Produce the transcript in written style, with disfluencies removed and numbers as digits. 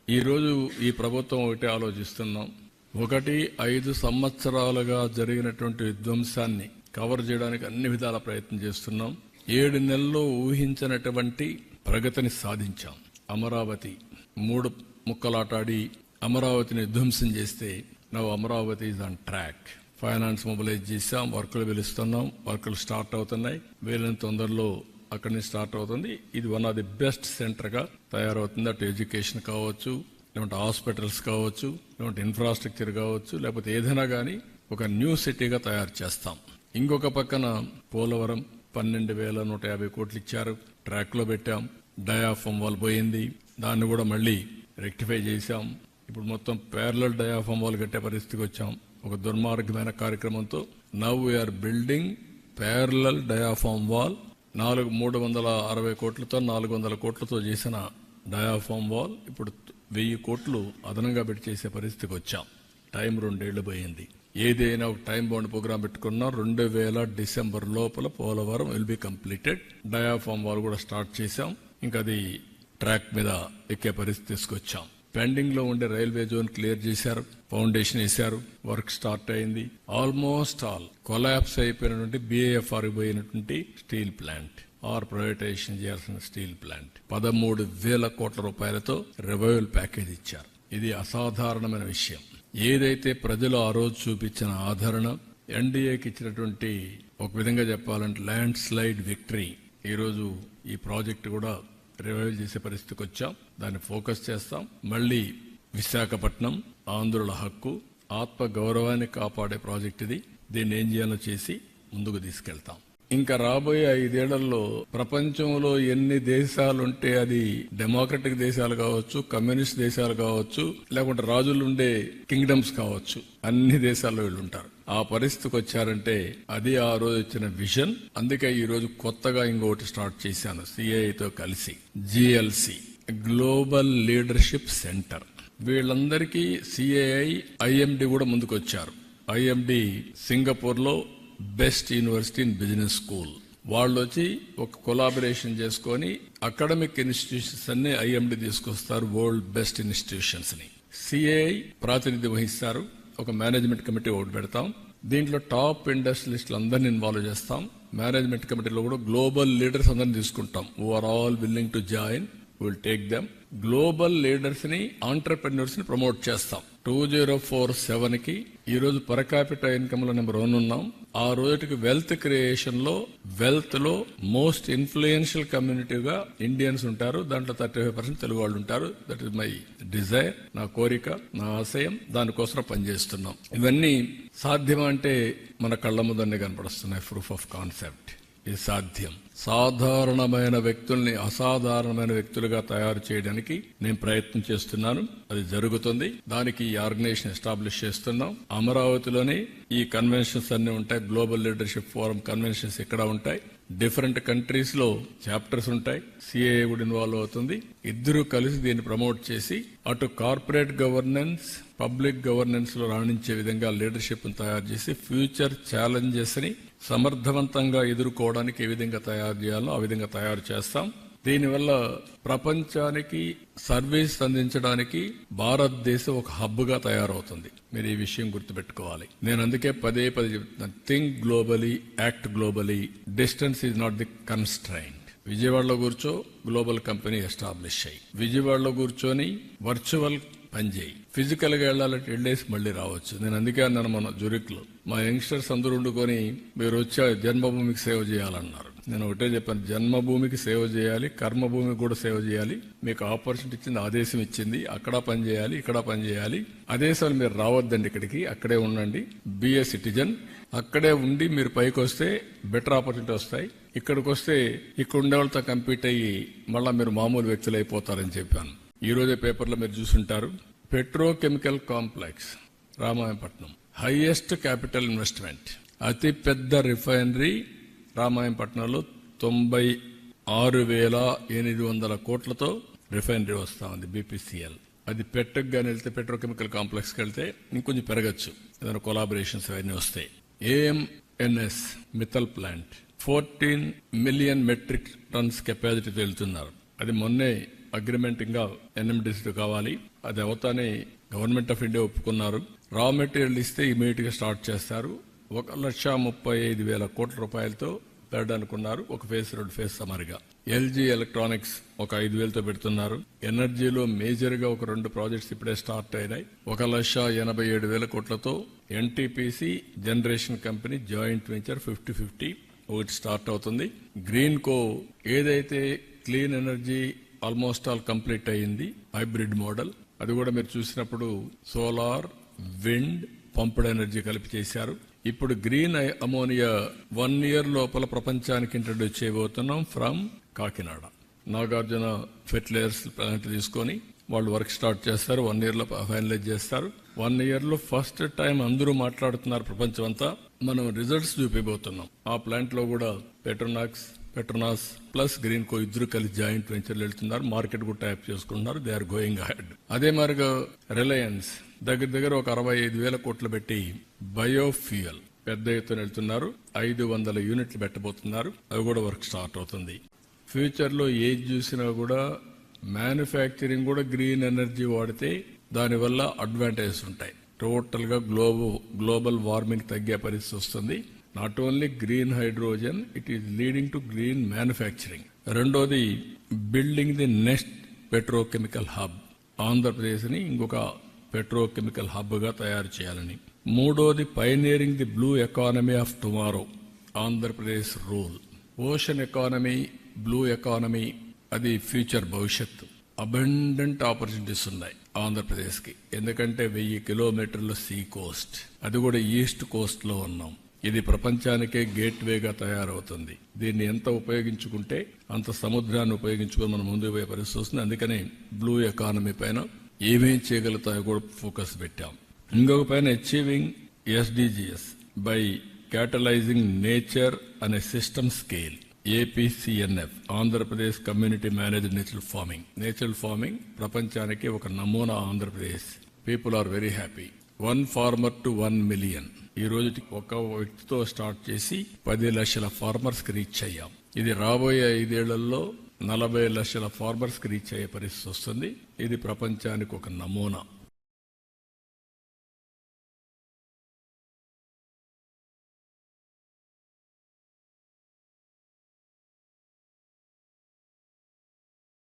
ఈరోజు ఈ ప్రభుత్వం ఒకటి ఆలోచిస్తున్నాం. 5 సంవత్సరాలుగా జరిగినటువంటి విధ్వంసాన్ని కవర్ చేయడానికి అన్ని విధాల ప్రయత్నం చేస్తున్నాం. 7 నెలల్లో ఊహించినటువంటి ప్రగతిని సాధించాం. అమరావతి 3 ముక్కలాటాడి అమరావతిని విధ్వంసం చేస్తే now Amaravati is on track. Finance mobilize చేశాం, వర్కులు పిలుస్తున్నాం, వర్కులు స్టార్ట్ అవుతున్నాయి. వీలైన తొందరలో అక్కడి నుంచి స్టార్ట్ అవుతుంది. ఇది one of the best centre గా తయారవుతుంది. అటు ఎడ్యుకేషన్ కావచ్చు, లేకుంటే హాస్పిటల్స్ కావచ్చు, లేకుంటే ఇన్ఫ్రాస్ట్రక్చర్ కావచ్చు, లేకపోతే ఏదైనా కానీ ఒక న్యూ సిటీగా తయారు చేస్తాం. ఇంకొక పక్కన పోలవరం 12,150 కోట్లు ఇచ్చారు, ట్రాక్ లో పెట్టాం. డయాఫామ్ వాల్ పోయింది, దాన్ని కూడా మళ్ళీ రెక్టిఫై చేశాం. ఇప్పుడు మొత్తం ప్యారలల్ డయాఫామ్ వాల్ కట్టే పరిస్థితికి వచ్చాం. ఒక దుర్మార్గమైన కార్యక్రమంతో now we're building parallel diaphragm wall. 360 కోట్లతో 400 కోట్లతో చేసిన డయాఫామ్ వాల్ ఇప్పుడు 1000 కోట్లు అదనంగా పెట్టి చేసే పరిస్థితికి వచ్చాం. టైం 2 ఏళ్లు పోయింది. ఏదైనా ఒక టైం బౌండ్ ప్రోగ్రామ్ పెట్టుకున్నా 2000 డిసెంబర్ లోపల Polavaram will be completed. Diaphragm wall కూడా స్టార్ట్ చేశాం. ఇంకా అది ట్రాక్ మీద ఎక్కే పరిస్థితి తీసుకొచ్చాం. పెండింగ్ లో ఉండే రైల్వే జోన్ క్లియర్ చేశారు, ఫౌండేషన్ వేశారు, వర్క్ స్టార్ట్ అయింది. ఆల్మోస్ట్ ఆల్ కొలాప్స్ అయిపోయినటువంటి BIFR పోయినటువంటి స్టీల్ ప్లాంట్ ఆర్ ప్రైవేటైజేషన్ చేయాల్సిన స్టీల్ ప్లాంట్ 13,000 కోట్ల రూపాయలతో రివైవల్ ప్యాకేజ్ ఇచ్చారు. ఇది అసాధారణమైన విషయం. ఏదైతే ప్రజలు ఆ రోజు చూపించిన ఆదరణ, ఎన్డీఏకి ఇచ్చినటువంటి ఒక విధంగా చెప్పాలంటే ల్యాండ్ స్లైడ్ విక్టరీ, ఈరోజు ఈ ప్రాజెక్టు కూడా రివైవ్ చేసే పరిస్థితికి వచ్చాం. దాన్ని ఫోకస్ చేస్తాం. మళ్లీ విశాఖపట్నం ఆంధ్రుల హక్కు, ఆత్మ గౌరవాన్ని కాపాడే ప్రాజెక్ట్ ఇది. దీన్ని ఏం చేయాలో చేసి ముందుకు తీసుకెళ్తాం. ఇంకా రాబోయే 5 ఏళ్లలో ప్రపంచంలో ఎన్ని దేశాలుంటే అది డెమోక్రటిక్ దేశాలు కావచ్చు, కమ్యూనిస్ట్ దేశాలు కావచ్చు, లేకుంటే రాజులుండే కింగ్డమ్స్ కావచ్చు, అన్ని దేశాల్లో వీళ్ళు ఉంటారు. ఆ పరిస్థితికి వచ్చారంటే అది ఆ రోజు వచ్చిన విజన్. అందుకే ఈ రోజు కొత్తగా ఇంకొకటి స్టార్ట్ చేశాను CIIతో కలిసి, GLC గ్లోబల్ లీడర్షిప్ సెంటర్. వీళ్ళందరికీ CII, IMD కూడా ముందుకు వచ్చారు. IMD సింగపూర్ లో best university in business school. వాళ్ళు వచ్చి ఒక కొలాబరేషన్ చేసుకుని అకాడమిక్ ఇన్స్టిట్యూషన్స్ అన్ని IMD తీసుకొస్తారు, వరల్డ్ బెస్ట్ ఇన్స్టిట్యూషన్స్ ని. CII ప్రాతినిధ్యం వహిస్తారు. ఒక మేనేజ్మెంట్ కమిటీ ఒకటి పెడతాం. దీంట్లో టాప్ ఇండస్ట్రియలిస్టులు అందరినీ ఇన్వాల్వ్ చేస్తాం. మేనేజ్మెంట్ కమిటీలో కూడా గ్లోబల్ లీడర్స్ అందరినీ తీసుకుంటాం. Who are all willing to join, will take them. Global leaders ని, ఆంటర్ప్రెన్యూర్స్ ని ప్రమోట్ చేస్తాం. 2047 కి ఈ రోజు పర్ క్యాపిటల్ ఇన్కమ్ లో నెంబర్ 1 ఉన్నాం. ఆ రోజుకి వెల్త్ క్రియేషన్ లో, వెల్త్ లో మోస్ట్ ఇన్ఫ్లుయెన్షియల్ కమ్యూనిటీగా ఇండియన్స్ ఉంటారు. దాంట్లో 35% తెలుగు వాళ్ళు ఉంటారు. దట్ ఈస్ మై డిజైర్, నా కోరిక, నా ఆశయం. దానికోసం పనిచేస్తున్నాం. ఇవన్నీ సాధ్యమా అంటే మన కళ్ల ముందనే కనపడుస్తున్నాయి. Proof of concept. ఇది సాధ్యం. సాధారణమైన వ్యక్తుల్ని అసాధారణమైన వ్యక్తులుగా తయారు చేయడానికి నేను ప్రయత్నం చేస్తున్నాను. అది జరుగుతుంది. దానికి ఈ ఆర్గనైజేషన్ ఎస్టాబ్లిష్ చేస్తున్నాం. అమరావతిలోనే ఈ కన్వెన్షన్స్ అన్ని ఉంటాయి. గ్లోబల్ లీడర్షిప్ ఫోరం కన్వెన్షన్స్ ఇక్కడ ఉంటాయి. డిఫరెంట్ కంట్రీస్ లో చాప్టర్స్ ఉంటాయి. CII కూడా ఇన్వాల్వ్ అవుతుంది. ఇద్దరు కలిసి దీన్ని ప్రమోట్ చేసి అటు కార్పొరేట్ గవర్నెన్స్, పబ్లిక్ గవర్నెన్స్ లో రాణించే విధంగా లీడర్షిప్ తయారు చేసి ఫ్యూచర్ ఛాలెంజెస్ ని సమర్థవంతంగా ఎదుర్కోవడానికి ఏ విధంగా తయారు చేయాలో ఆ విధంగా తయారు చేస్తాం. దీనివల్ల ప్రపంచానికి సర్వీస్ అందించడానికి భారతదేశం ఒక హబ్ గా తయారవుతుంది. మీరు ఈ విషయం గుర్తుపెట్టుకోవాలి. నేను అందుకే పదే చెప్తున్నాను, think globally, act globally. Distance is not the constraint. విజయవాడలో కూర్చో గ్లోబల్ కంపెనీ ఎస్టాబ్లిష్ అయ్యి, విజయవాడలో కూర్చొని వర్చువల్ పనిచేయి. ఫిజికల్ గా వెళ్ళేసి మళ్లీ రావచ్చు. నేను అందుకే అన్నాను మన జురిక్ లో, మా యంగ్స్టర్స్ అందరూ ఉండుకొని మీరు వచ్చే జన్మభూమికి సేవ చేయాలన్నారు. నేను ఒకటే చెప్పాను, జన్మభూమికి సేవ చేయాలి, కర్మభూమికి కూడా సేవ చేయాలి. మీకు ఆపర్చునిటీ ఇచ్చింది, ఆదేశం ఇచ్చింది, అక్కడ పని చేయాలి, ఇక్కడ పని చేయాలి. ఆదేశాలు మీరు రావద్దండి ఇక్కడికి, అక్కడే ఉండండి. Be a citizen. అక్కడే ఉండి మీరు పైకి వస్తే బెటర్ ఆపర్చునిటీ వస్తాయి. ఇక్కడికి వస్తే ఇక్కడ ఉండే వాళ్ళతో కంపీట్ అయ్యి మళ్ళా మీరు మామూలు వ్యక్తులు అయిపోతారని చెప్పాను. ఈ రోజే పేపర్లో మీరు చూసుంటారు, petrochemical complex Ramayapatnam, highest capital investment, అతి పెద్ద రిఫైనరీ రామాయపట్నంలో 96,800 కోట్లతో రిఫైనరీ వస్తా ఉంది, BPCL. అది పెట్టగానే వెళ్తే, పెట్రోకెమికల్ కాంప్లెక్స్కి వెళ్తే ఇంకొంచెం పెరగచ్చు, ఏదైనా కొలాబరేషన్స్ అవన్నీ వస్తాయి. AMNS Mittal plant 14 million metric tons కెపాసిటీతో వెళ్తున్నారు. అది మొన్నే అగ్రిమెంట్ ఇంకా ఎన్ఎండిసి కావాలి. అది అవుతానే గవర్నమెంట్ ఆఫ్ ఇండియా ఒప్పుకున్నారు. రా మెటీరియల్ ఇస్తే ఇమీడియట్ గా స్టార్ట్ చేస్తారు. 1,35,000 కోట్ల రూపాయలతో పెట్టడానుకున్నారు. ఒక ఫేజ్ 2 ఫేజ్ సమరిగా. ఎల్జీ ఎలక్ట్రానిక్స్ ఒక 5,000తో పెడుతున్నారు. ఎనర్జీలో మేజర్ గా ఒక 2 ప్రాజెక్ట్స్ ఇప్పుడే స్టార్ట్ అయినాయి. 1,87,000 కోట్లతో NTPC generation company joint venture 50-50 ఒకటి స్టార్ట్ అవుతుంది. గ్రీన్ కో ఏదైతే clean energy almost all complete అయ్యింది. హైబ్రిడ్ మోడల్ అది కూడా మీరు చూసినప్పుడు సోలార్, విండ్, పంప్డ్ ఎనర్జీ కలిపి చేశారు. ఇప్పుడు గ్రీన్ అమోనియా 1 year లోపల ప్రపంచానికి ఇంట్రడ్యూస్ చేయబోతున్నాం from Kakinada. Nagarjuna fertilizers plant తీసుకొని వాళ్ళు వర్క్ స్టార్ట్ చేస్తారు. 1 year లో ఫైనలైజ్ చేస్తారు. 1 year లో ఫస్ట్ టైం అందరూ మాట్లాడుతున్నారు ప్రపంచం అంతా. మనం రిజల్ట్స్ చూపిపోతున్నాం. ఆ ప్లాంట్ లో కూడా పెట్రోనాస్ ప్లస్ గ్రీన్ కో ఇద్దరు కలిసి జాయింట్ వెంచర్లు వెళ్తున్నారు. మార్కెట్ కూడా టైప్ చేసుకుంటున్నారు. They are going ahead. అదే మరిగా రిలయన్స్ దగ్గర ఒక 65,000 కోట్లు పెట్టి బయోఫ్యూయల్ పెద్ద ఎత్తున వెళ్తున్నారు. 500 యూనిట్లు పెట్టబోతున్నారు. అవి కూడా వర్క్ స్టార్ట్ అవుతుంది. ఫ్యూచర్ లో ఏది చూసినా కూడా మ్యానుఫ్యాక్చరింగ్ కూడా గ్రీన్ ఎనర్జీ వాడితే దానివల్ల అడ్వాంటేజెస్ ఉంటాయి. టోటల్ గా గ్లోబల్ వార్మింగ్ తగ్గే పరిస్థితి వస్తుంది. Not only green hydrogen, it is leading to green manufacturing. రెండోది building the next petrochemical hub. Andhra Pradesh ని ఇంకొక పెట్రోకెమికల్ హబ్ గా తయారు చేయాలని. మూడోది pioneering the blue economy of tomorrow. Andhra Pradesh rule. Ocean economy, blue economy అది ఫ్యూచర్ భవిష్యత్తు. అబండెంట్ ఆపర్చునిటీస్ ఉన్నాయి ఆంధ్రప్రదేశ్ కి. ఎందుకంటే 1000 కిలోమీటర్ల సీ కోస్ట్, అది కూడా ఈస్ట్ కోస్ట్ లో ఉన్నాం. ఇది ప్రపంచానికే గేట్ వేగా తయారవుతుంది. దీన్ని ఎంత ఉపయోగించుకుంటే అంత సముద్రాన్ని ఉపయోగించుకుని మనం ముందుకు పోయే పరిస్థితి వస్తుంది. అందుకని బ్లూ ఎకానమీ పైన ఏమేం చేయగలుగుతాయో కూడా ఫోకస్ పెట్టాం. ఇంకొక పైన achieving SDGs by catalyzing nature అనే system scale. APCNF Andhra Pradesh community managed natural farming ప్రపంచానికి ఒక నమూనా. Andhra Pradesh people are very happy. 1 farmer to 1 million. ఈ రోజు ఒక వ్యక్తితో స్టార్ట్ చేసి 10 లక్షల ఫార్మర్స్ కి రీచ్ అయ్యాం. ఇది రాబోయే 5 ఏళ్లలో 40 లక్షల ఫార్మర్స్ కి రీచ్ అయ్యే పరిస్థితి వస్తుంది. ఇది ప్రపంచానికి ఒక నమూనా.